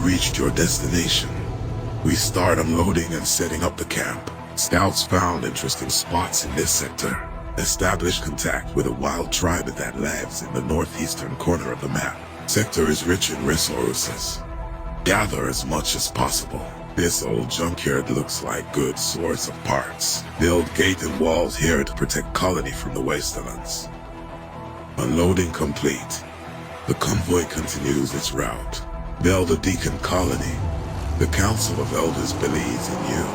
reached your destination. We start unloading and setting up the camp. Scouts found interesting spots in this sector. Establish contact with a wild tribe that lives in the northeastern corner of the map. Sector is rich in resources. Gather as much as possible. This old junkyard looks like good source of parts. Build gate and walls here to protect colony from the wastelands. Unloading complete. The convoy continues its route. Build a Deacon colony. The Council of Elders believes in you.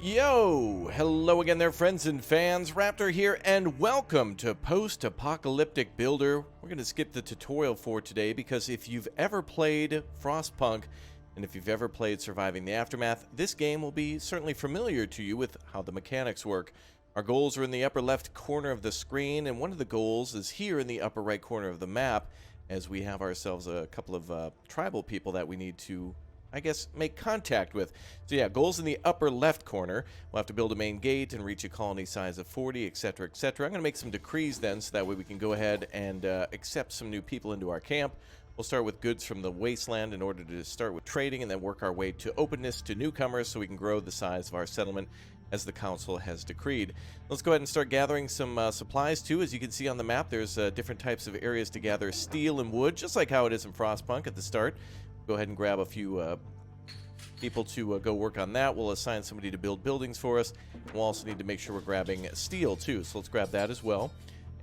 Yo! Hello again there, friends and fans. Raptor here, and welcome to Post-Apocalyptic Builder. We're going to skip the tutorial for today because if you've ever played Frostpunk, and if you've ever played Surviving the Aftermath, this game will be certainly familiar to you with how the mechanics work. Our goals are in the upper left corner of the screen, and one of the goals is here in the upper right corner of the map, as we have ourselves a couple of tribal people that we need to, I guess, make contact with. So yeah, goals in the upper left corner. We'll have to build a main gate and reach a colony size of 40, etc., etc. I'm going to make some decrees then, so that way we can go ahead and accept some new people into our camp. We'll start with goods from the wasteland in order to start with trading, and then work our way to openness to newcomers so we can grow the size of our settlement as the council has decreed. Let's go ahead and start gathering some supplies too. As you can see on the map, there's different types of areas to gather steel and wood, just like how it is in Frostpunk at the start. Go ahead and grab a few people to go work on that. We'll assign somebody to build buildings for us. We'll also need to make sure we're grabbing steel too, so let's grab that as well.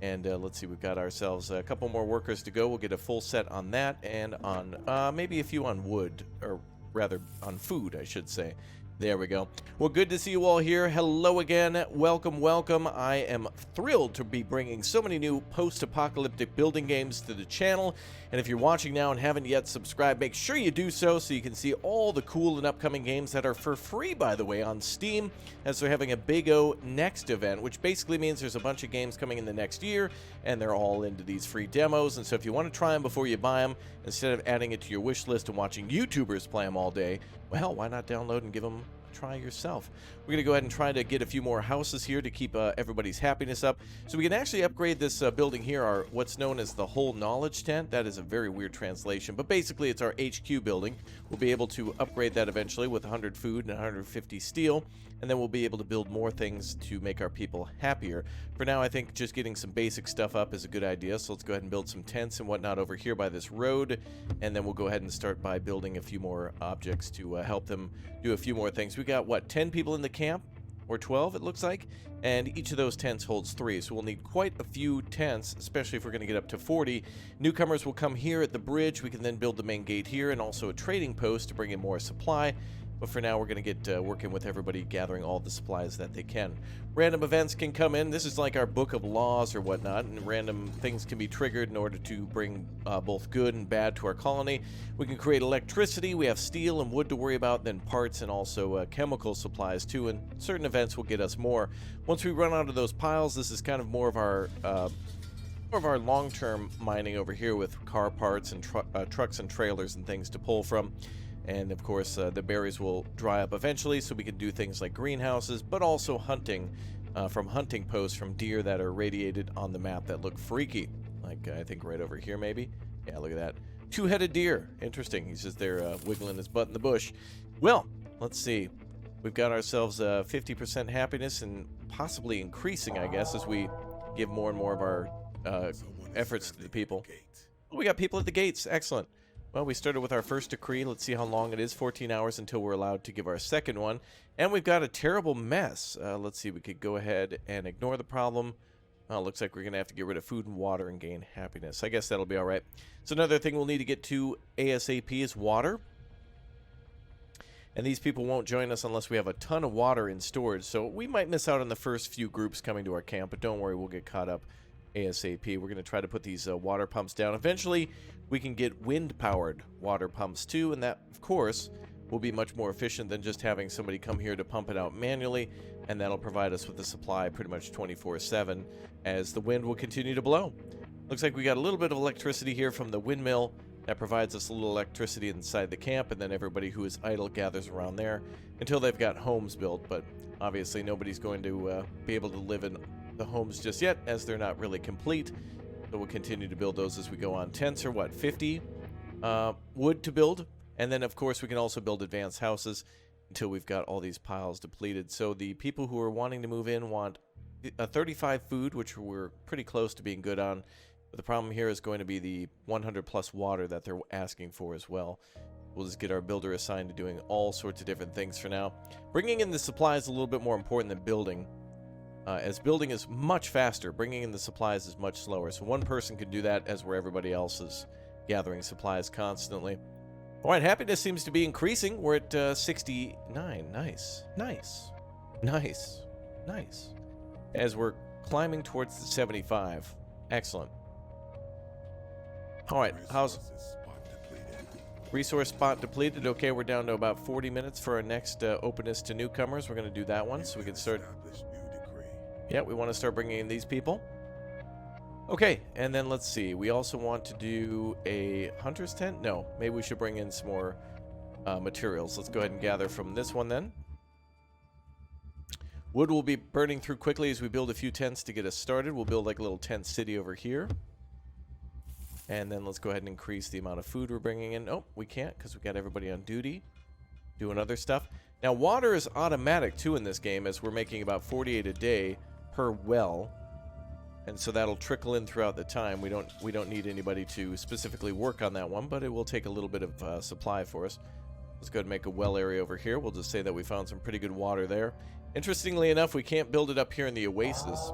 And let's see, we've got ourselves a couple more workers to go. We'll get a full set on that, and on maybe a few on wood, or rather on food, I should say. There we go. Well, good to see you all here. Hello again. Welcome, welcome. I am thrilled to be bringing so many new post-apocalyptic building games to the channel. And if you're watching now and haven't yet subscribed, make sure you do so you can see all the cool and upcoming games that are for free, by the way, on Steam, as they're having a Big O Next event, which basically means there's a bunch of games coming in the next year, and they're all into these free demos. And so if you want to try them before you buy them, instead of adding it to your wish list and watching YouTubers play them all day, well, why not download and give them a try yourself? We're going to go ahead and try to get a few more houses here to keep everybody's happiness up. So we can actually upgrade this building here, our what's known as the Whole Knowledge Tent. That is a very weird translation, but basically it's our HQ building. We'll be able to upgrade that eventually with 100 food and 150 steel, and then we'll be able to build more things to make our people happier. For now, I think just getting some basic stuff up is a good idea, so let's go ahead and build some tents and whatnot over here by this road, and then we'll go ahead and start by building a few more objects to help them do a few more things. We got, what, 10 people in the camp? Or 12, it looks like, and each of those tents holds 3, so we'll need quite a few tents, especially if we're going to get up to 40. Newcomers will come here at the bridge. We can then build the main gate here and also a trading post to bring in more supply. But for now, we're going to get working with everybody, gathering all the supplies that they can. Random events can come in. This is like our book of laws or whatnot, and random things can be triggered in order to bring both good and bad to our colony. We can create electricity. We have steel and wood to worry about, then parts and also chemical supplies too, and certain events will get us more. Once we run out of those piles, this is kind of more of our long-term mining over here with car parts and trucks and trailers and things to pull from. And of course, the berries will dry up eventually, so we can do things like greenhouses, but also hunting from hunting posts from deer that are radiated on the map that look freaky. Like, I think right over here, maybe? Yeah, look at that. Two-headed deer. Interesting. He's just there wiggling his butt in the bush. Well, let's see. We've got ourselves 50% happiness, and possibly increasing, I guess, as we give more and more of our efforts to the people. Oh, we got people at the gates. Excellent. Well, we started with our first decree. Let's see how long it is. 14 hours until we're allowed to give our second one. And we've got a terrible mess. Let's see. We could go ahead and ignore the problem. Looks like we're going to have to get rid of food and water and gain happiness. I guess that'll be all right. So another thing we'll need to get to ASAP is water. And these people won't join us unless we have a ton of water in storage. So we might miss out on the first few groups coming to our camp, but don't worry, we'll get caught up ASAP. We're going to try to put these water pumps down. Eventually, we can get wind-powered water pumps too, and that, of course, will be much more efficient than just having somebody come here to pump it out manually, and that'll provide us with the supply pretty much 24/7 as the wind will continue to blow. Looks like we got a little bit of electricity here from the windmill, That provides us a little electricity inside the camp, and then everybody who is idle gathers around there until they've got homes built. But obviously nobody's going to be able to live in the homes just yet, as they're not really complete. So we'll continue to build those as we go on. Tents are what, 50 wood to build? And then, of course, we can also build advanced houses until we've got all these piles depleted. So the people who are wanting to move in want 35 food, which we're pretty close to being good on. But the problem here is going to be the 100 plus water that they're asking for as well. We'll just get our builder assigned to doing all sorts of different things for now. Bringing in the supplies is a little bit more important than building. As building is much faster, bringing in the supplies is much slower. So one person can do that as where everybody else is gathering supplies constantly. All right, happiness seems to be increasing. We're at 69. Nice. Nice. Nice. Nice. As we're climbing towards the 75. Excellent. All right, how's resource spot depleted? Okay, we're down to about 40 minutes for our next openness to newcomers. We're going to do that one so we can start. Yeah, we want to start bringing in these people. Okay, and then let's see. We also want to do a hunter's tent. No, maybe we should bring in some more materials. Let's go ahead and gather from this one then. Wood will be burning through quickly as we build a few tents to get us started. We'll build like a little tent city over here. And then let's go ahead and increase the amount of food we're bringing in. Oh, we can't because we got everybody on duty doing other stuff. Now, water is automatic too in this game, as we're making about 48 a day per well. And so that'll trickle in throughout the time. We don't need anybody to specifically work on that one, but it will take a little bit of supply for us. Let's go ahead and make a well area over here. We'll just say that we found some pretty good water there. Interestingly enough, we can't build it up here in the oasis.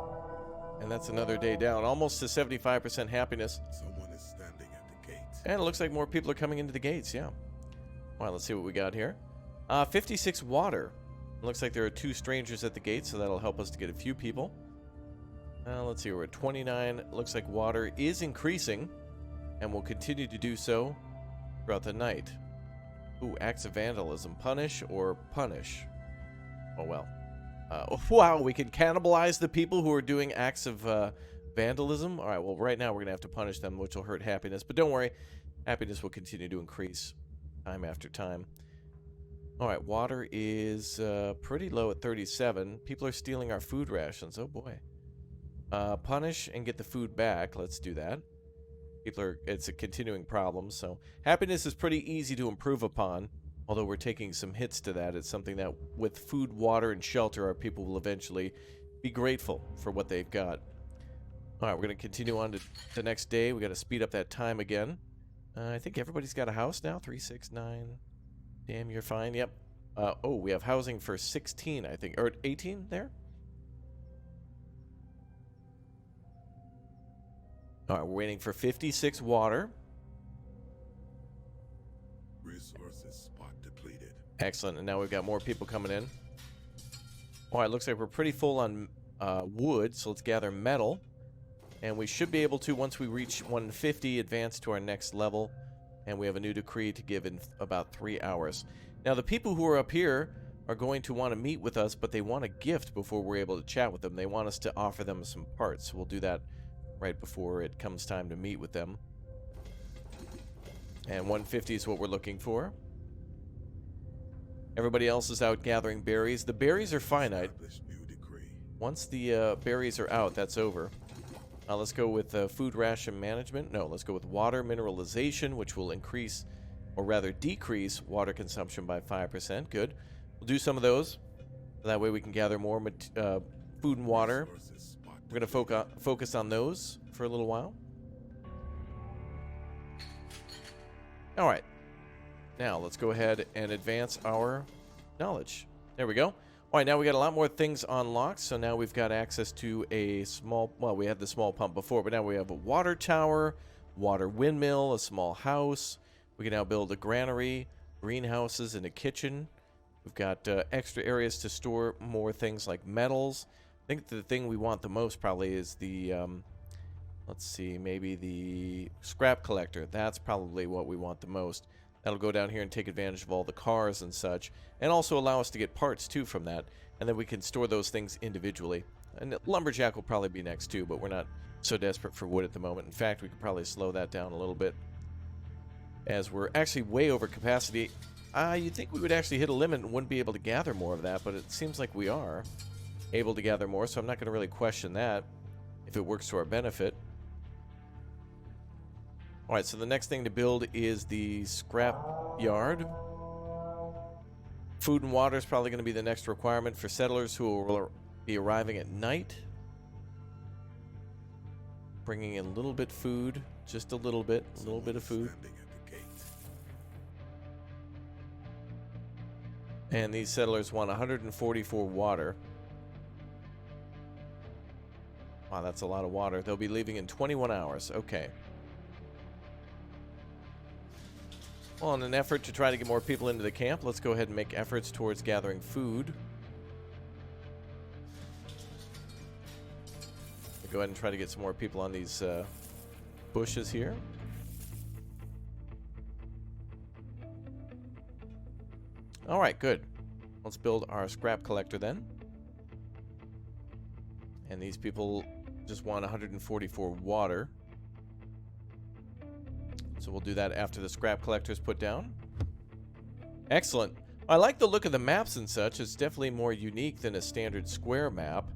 And that's another day down. Almost to 75% happiness. Someone is standing at the gate. And it looks like more people are coming into the gates, yeah. All right, let's see what we got here. 56 water. It looks like there are 2 strangers at the gate, so that'll help us to get a few people. Let's see, we're at 29. Looks like water is increasing, and will continue to do so throughout the night. Ooh, acts of vandalism. Punish or punish? Oh, well. Wow, we can cannibalize the people who are doing acts of vandalism. All right, well, right now we're going to have to punish them, which will hurt happiness. But don't worry, happiness will continue to increase time after time. All right, water is pretty low at 37. People are stealing our food rations. Oh, boy. Punish and get the food back. Let's do that. It's a continuing problem, so happiness is pretty easy to improve upon. Although we're taking some hits to that, it's something that with food, water, and shelter, our people will eventually be grateful for what they've got. All right, we're going to continue on to the next day. We got to speed up that time again. I think everybody's got a house now. 3, 6, 9. Damn, you're fine. Yep. Oh, we have housing for 16, I think. Or 18 there? All right, we're waiting for 56 water. Resources spot depleted. Excellent, and now we've got more people coming in. All right, looks like we're pretty full on wood, so let's gather metal. And we should be able to, once we reach 150, advance to our next level. And we have a new decree to give in about 3 hours. Now, the people who are up here are going to want to meet with us, but they want a gift before we're able to chat with them. They want us to offer them some parts. So we'll do that right before it comes time to meet with them. And 150 is what we're looking for. Everybody else is out gathering berries. The berries are finite. Once the berries are out, that's over. Let's go with food ration management. No, let's go with water mineralization, which will increase, or rather decrease, water consumption by 5%. Good. We'll do some of those. That way we can gather more food and water. We're going to focus on those for a little while. All right. Now, let's go ahead and advance our knowledge. There we go. All right, now we got a lot more things unlocked. So now we've got access to a small, well, we had the small pump before, but now we have a water tower, water windmill, a small house. We can now build a granary, greenhouses, and a kitchen. We've got extra areas to store more things like metals. I think the thing we want the most probably is the, let's see, maybe the scrap collector. That's probably what we want the most. That'll go down here and take advantage of all the cars and such, and also allow us to get parts too from that, and then we can store those things individually. And lumberjack will probably be next too, but we're not so desperate for wood at the moment. In fact, we could probably slow that down a little bit. as we're actually way over capacity. You'd think we would actually hit a limit and wouldn't be able to gather more of that, but it seems like we are able to gather more, so I'm not going to really question that if it works to our benefit. Alright, so the next thing to build is the scrap yard. Food and water is probably going to be the next requirement for settlers who will be arriving at night. Bringing in a little bit food, just a little bit of food. And these settlers want 144 water. Wow, that's a lot of water. They'll be leaving in 21 hours. Okay. Well, in an effort to try to get more people into the camp, let's go ahead and make efforts towards gathering food. We'll go ahead and try to get some more people on these bushes here. All right, good. Let's build our scrap collector then. And these people just want 144 water. So we'll do that after the scrap collector is put down. Excellent. I like the look of the maps and such. It's definitely more unique than a standard square map.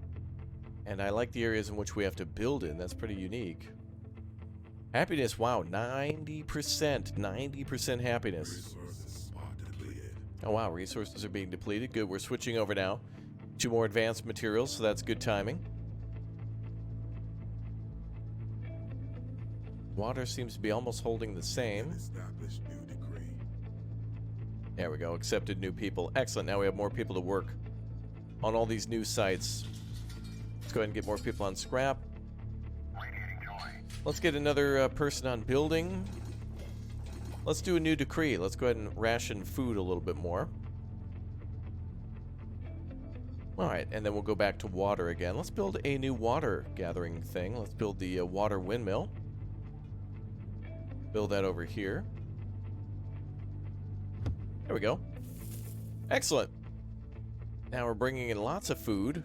And I like the areas in which we have to build in. That's pretty unique. Happiness, wow, 90%. 90% happiness. Oh wow, resources are being depleted. Good, we're switching over now to more advanced materials, so that's good timing. Water seems to be almost holding the same. There we go, accepted new people. Excellent, now we have more people to work on all these new sites. Let's go ahead and get more people on scrap. Let's get another person on building. Let's do a new decree. Let's go ahead and ration food a little bit more. Alright, and then we'll go back to water again. Let's build a new water gathering thing. Let's build the water windmill. Build that over here. There we go. Excellent. Now we're bringing in lots of food.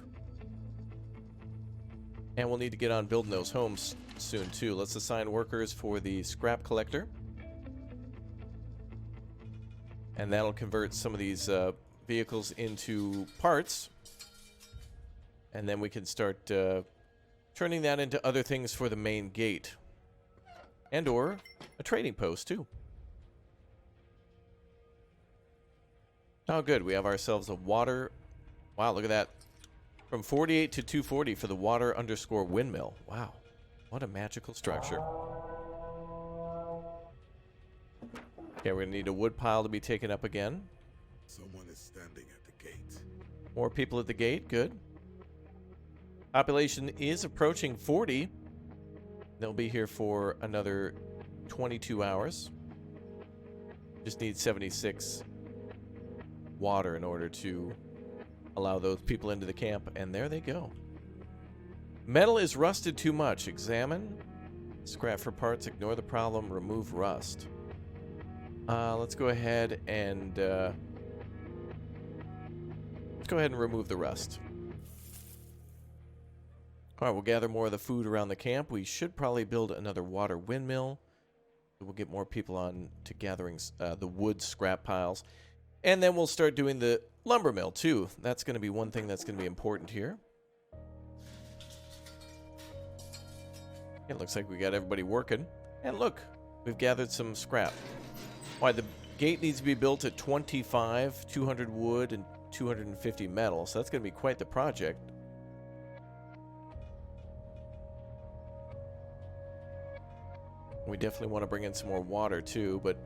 And we'll need to get on building those homes soon too. Let's assign workers for the scrap collector. And that'll convert some of these vehicles into parts. And then we can start turning that into other things for the main gate. And or a trading post too. Oh good, we have ourselves a water... Wow, look at that. From 48 to 240 for the water underscore windmill. Wow, what a magical structure. Okay, we're gonna need a wood pile to be taken up again. Someone is standing at the gate. More people at the gate, good. Population is approaching 40. They'll be here for another 22 hours. Just need 76 water in order to allow those people into the camp, and there they go. Metal is rusted too much. Examine. Scrap for parts. Ignore the problem. Remove rust. Let's go ahead and remove the rust. Alright, we'll gather more of the food around the camp. We should probably build another water windmill. We'll get more people on to gathering the wood scrap piles. And then we'll start doing the lumber mill too. That's going to be one thing that's going to be important here. It looks like we got everybody working. And look, we've gathered some scrap. Why, the gate needs to be built at 25, 200 wood, and 250 metal. So that's going to be quite the project. We definitely want to bring in some more water too, but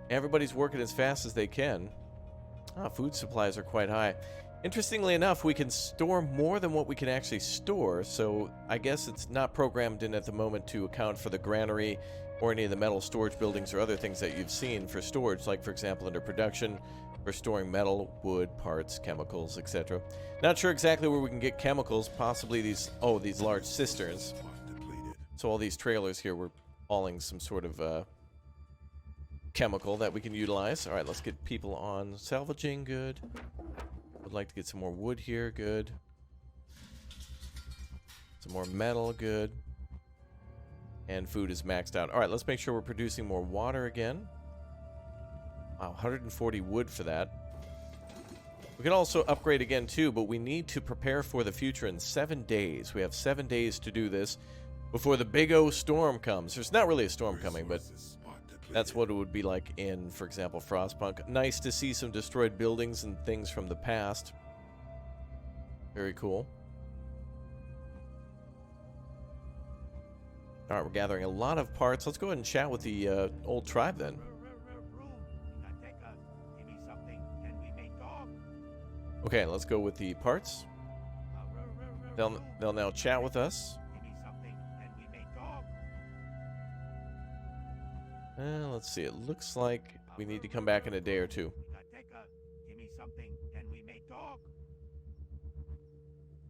everybody's working as fast as they can. Food supplies are quite high. Interestingly enough, we can store more than what we can actually store, so I guess it's not programmed in at the moment to account for the granary or any of the metal storage buildings or other things that you've seen for storage, like for example under production for storing metal, wood, parts, chemicals, etc. Not sure exactly where we can get chemicals, possibly these large cisterns. So all these trailers here were hauling some sort of chemical that we can utilize. All right, let's get people on salvaging. Good. Would like to get some more wood here. Good. Some more metal. Good. And food is maxed out. All right, let's make sure we're producing more water again. Wow, 140 wood for that. We can also upgrade again too, but we need to prepare for the future in 7 days. We have 7 days to do this before the big O storm comes. There's not really a storm coming, but that's what it would be like in, for example, Frostpunk. Nice to see some destroyed buildings and things from the past. Very cool. All right, we're gathering a lot of parts. Let's go ahead and chat with the old tribe then. Okay, let's go with the parts. They'll now chat with us. Let's see. It looks like we need to come back in a day or two.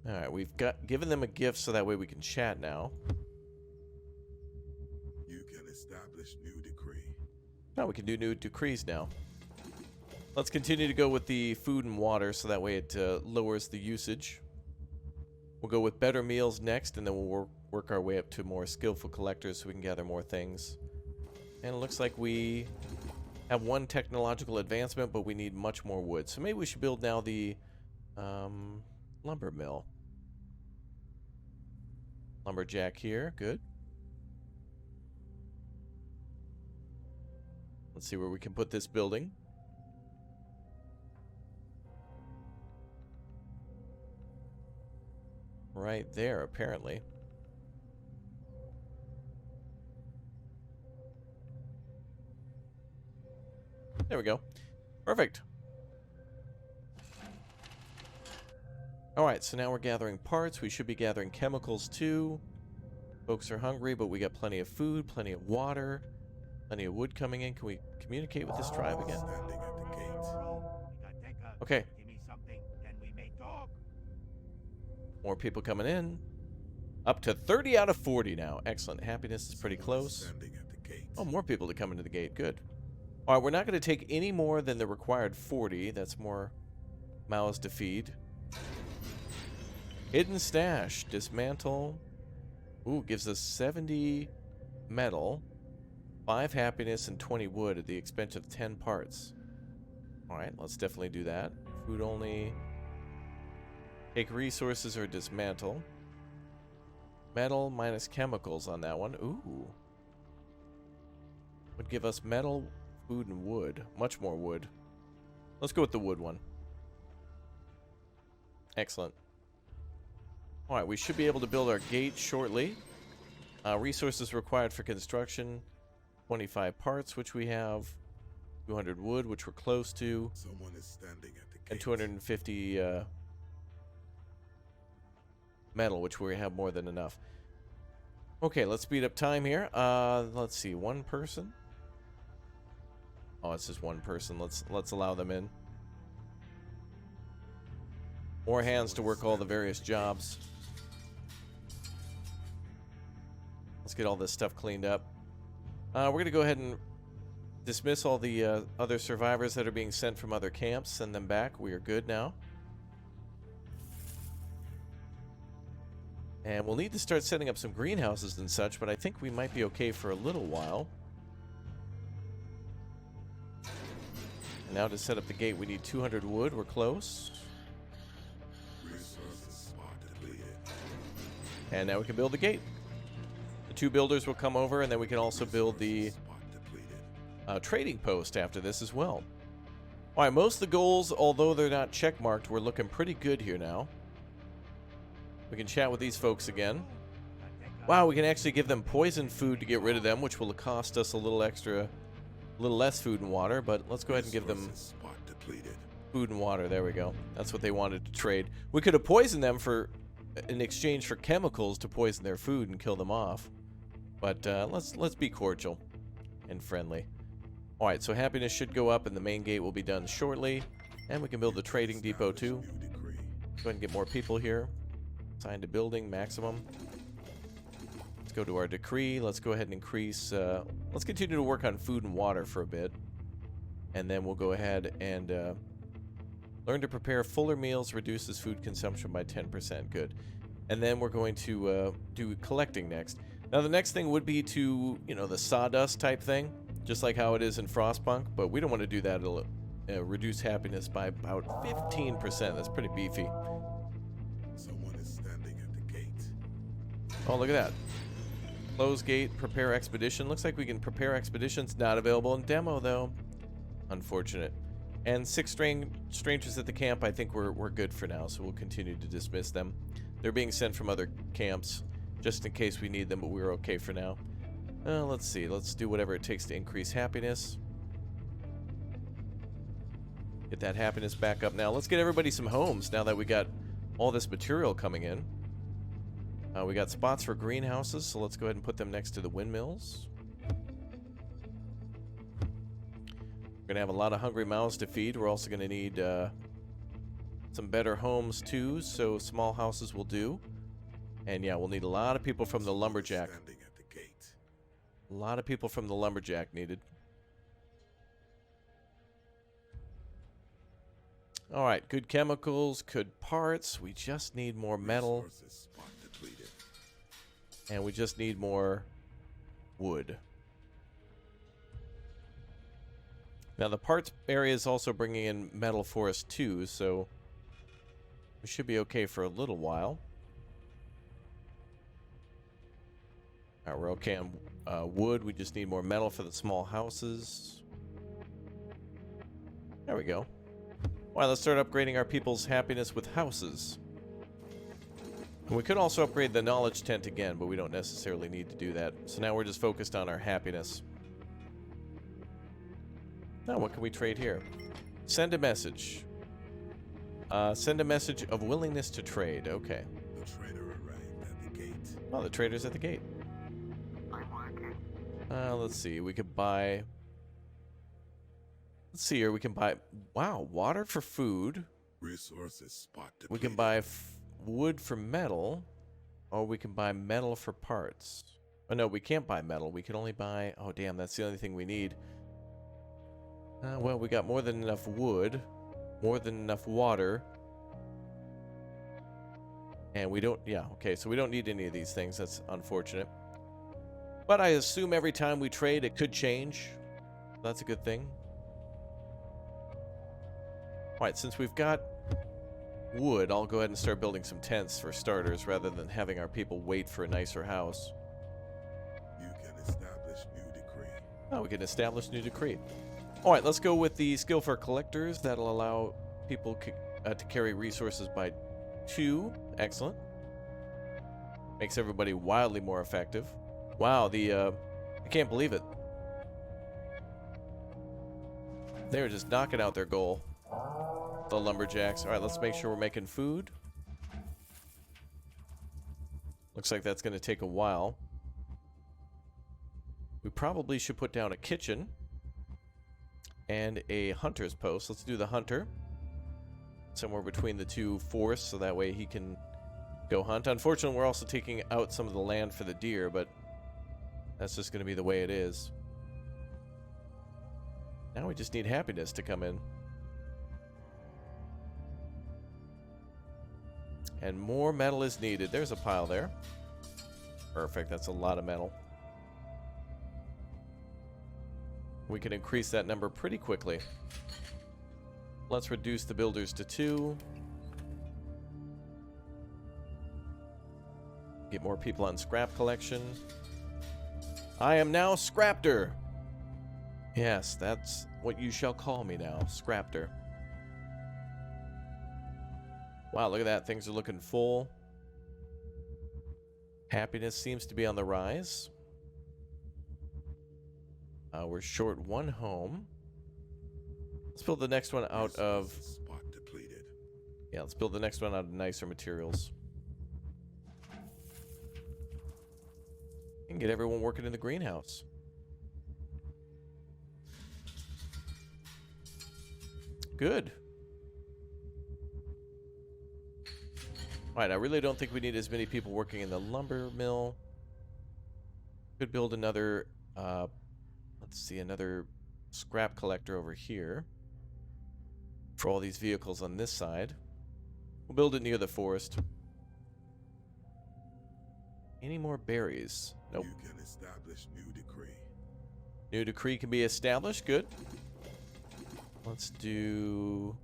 All right, we've given them a gift so that way we can chat now. You can establish new decree. No, we can do new decrees now. Let's continue to go with the food and water so that way it lowers the usage. We'll go with better meals next, and then we'll work our way up to more skillful collectors so we can gather more things. And it looks like we have one technological advancement, but we need much more wood. So maybe we should build now the lumber mill. Lumberjack here, good. Let's see where we can put this building. Right there, apparently. There we go. Perfect. Alright, so now we're gathering parts. We should be gathering chemicals too. Folks are hungry, but we got plenty of food, plenty of water, plenty of wood coming in. Can we communicate with this tribe again? Standing at the gate. Okay. More people coming in. Up to 30 out of 40 now. Excellent. Happiness is pretty close. Standing at the gate. Oh, more people to come into the gate. Good. All right, we're not going to take any more than the required 40. That's more mouths to feed. Hidden stash. Dismantle. Ooh, gives us 70 metal, 5 happiness, and 20 wood at the expense of 10 parts. All right, let's definitely do that. Food only. Take resources or dismantle. Metal minus chemicals on that one. Ooh. Would give us metal, food, and wood. Much more wood. Let's go with the wood one. Excellent. Alright, we should be able to build our gate shortly. Resources required for construction. 25 parts, which we have. 200 wood, which we're close to. Someone is standing at the gate. And 250... metal, which we have more than enough. Okay, let's speed up time here. Let's see, one person. Oh, it's just one person. Let's allow them in. More hands to work all the various jobs. Let's get all this stuff cleaned up. We're gonna go ahead and dismiss all the other survivors that are being sent from other camps. Send them back. We are good now. And we'll need to start setting up some greenhouses and such, but I think we might be okay for a little while. And now to set up the gate, we need 200 wood. We're close. And now we can build the gate. The 2 builders will come over, and then we can also build the trading post after this as well. All right, most of the goals, although they're not checkmarked, we're looking pretty good here now. We can chat with these folks again. Wow, we can actually give them poison food to get rid of them, which will cost us a little extra, a little less food and water, but let's go ahead and give them food and water. There we go. That's what they wanted to trade. We could have poisoned them in exchange for chemicals to poison their food and kill them off. But let's be cordial and friendly. All right, so happiness should go up and the main gate will be done shortly. And we can build the trading depot too. Go ahead and get more people here. Assign to building, maximum. Let's go to our decree. Let's go ahead and increase... let's continue to work on food and water for a bit. And then we'll go ahead and learn to prepare fuller meals, reduces food consumption by 10%. Good. And then we're going to do collecting next. Now the next thing would be to, the sawdust type thing. just like how it is in Frostpunk, but we don't want to do that. It'll reduce happiness by about 15%. That's pretty beefy. Someone is standing at the gate. Oh, look at that. Close gate, prepare expedition. Looks like we can prepare expeditions. Not available in demo, though. Unfortunate. And 6 strangers at the camp. I think we're good for now, so we'll continue to dismiss them. They're being sent from other camps just in case we need them, but we're okay for now. Let's see. Let's do whatever it takes to increase happiness. Get that happiness back up now. Let's get everybody some homes now that we got all this material coming in. We got spots for greenhouses, so let's go ahead and put them next to the windmills. We're going to have a lot of hungry mouths to feed. We're also going to need some better homes too, so small houses will do. And yeah, we'll need a lot of people from the lumberjack. Standing at the gate. A lot of people from the lumberjack needed. All right, good chemicals, good parts. We just need more metal. Resources spot depleted. And we just need more wood. Now the parts area is also bringing in metal for us too, so we should be okay for a little while. All right, we're okay on wood. We just need more metal for the small houses. There we go. All right, let's start upgrading our people's happiness with houses. And we could also upgrade the knowledge tent again, but we don't necessarily need to do that. So now we're just focused on our happiness. Now, what can we trade here? Send a message. Send a message of willingness to trade. Okay. The trader arrived at the gate. Oh, the trader's at the gate. Let's see. We could buy... Let's see here. We can buy... Wow, water for food. Resources spot depleted. We can buy wood for metal. Or we can buy metal for parts. Oh, no, we can't buy metal. We can only buy... Oh, damn, that's the only thing we need. Well, we got more than enough wood. More than enough water. And we don't... Yeah, okay, so we don't need any of these things. That's unfortunate. But I assume every time we trade, it could change. That's a good thing. Alright, since we've got wood, I'll go ahead and start building some tents for starters, rather than having our people wait for a nicer house. You can establish new decree. Oh, we can establish new decree. Alright, let's go with the skill for collectors. That'll allow people to carry resources by 2. Excellent. Makes everybody wildly more effective. Wow, I can't believe it. They were just knocking out their goal. The lumberjacks. Alright, let's make sure we're making food. Looks like that's going to take a while. We probably should put down a kitchen and a hunter's post. Let's do the hunter. Somewhere between the 2 forests, so that way he can go hunt. Unfortunately, we're also taking out some of the land for the deer, but that's just going to be the way it is. Now we just need happiness to come in. And more metal is needed. There's a pile there. Perfect. That's a lot of metal. We can increase that number pretty quickly. Let's reduce the builders to 2. Get more people on scrap collection. I am now Scraptor. Yes, that's what you shall call me now, Scraptor. Wow, look at that. Things are looking full. Happiness seems to be on the rise. We're short 1 home. Let's build the next one out of... Spot depleted. Yeah, let's build the next one out of nicer materials. And get everyone working in the greenhouse. Good. Alright, I really don't think we need as many people working in the lumber mill. Could build another, let's see, another scrap collector over here. For all these vehicles on this side. We'll build it near the forest. Any more berries? Nope. You can establish new decree. New decree can be established. Good. Let's do...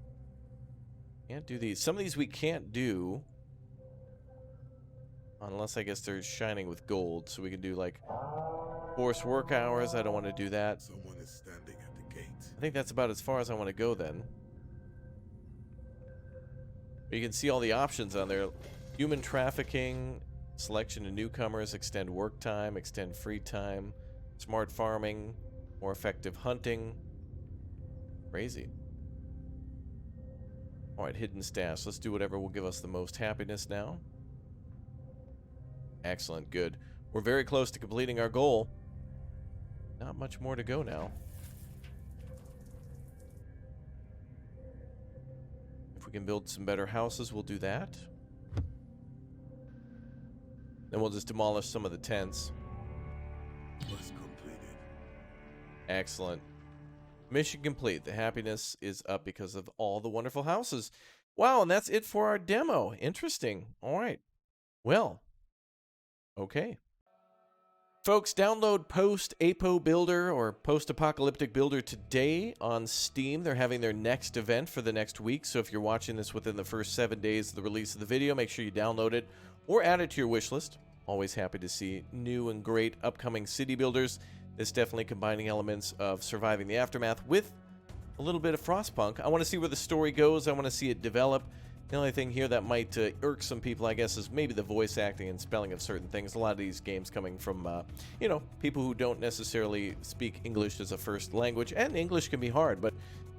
Can't do these. Some of these we can't do. Unless I guess they're shining with gold. So we can do like forced work hours. I don't want to do that. Someone is standing at the gate. I think that's about as far as I want to go then. You can see all the options on there. Human trafficking, selection of newcomers, extend work time, extend free time, smart farming, more effective hunting. Crazy. Alright, hidden stash. Let's do whatever will give us the most happiness now. Excellent, good. We're very close to completing our goal. Not much more to go now. If we can build some better houses, we'll do that. Then we'll just demolish some of the tents. Quest completed. Excellent. Mission complete. The happiness is up because of all the wonderful houses. Wow, and that's it for our demo. Interesting. All right. Well, okay. Folks, download Post-Apo Builder or Post-Apocalyptic Builder today on Steam. They're having their next event for the next week, so if you're watching this within the first 7 days of the release of the video, make sure you download it or add it to your wish list. Always happy to see new and great upcoming city builders. This definitely combining elements of Surviving the Aftermath with a little bit of Frostpunk. I want to see where the story goes. I want to see it develop. The only thing here that might irk some people, I guess, is maybe the voice acting and spelling of certain things. A lot of these games coming from, you know, people who don't necessarily speak English as a first language. And English can be hard, but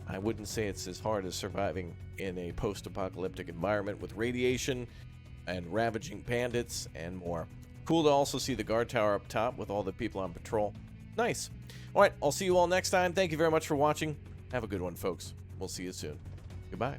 I wouldn't say it's as hard as surviving in a post-apocalyptic environment with radiation and ravaging bandits and more. Cool to also see the guard tower up top with all the people on patrol. Nice. All right, I'll see you all next time. Thank you very much for watching. Have a good one, folks. We'll see you soon. Goodbye.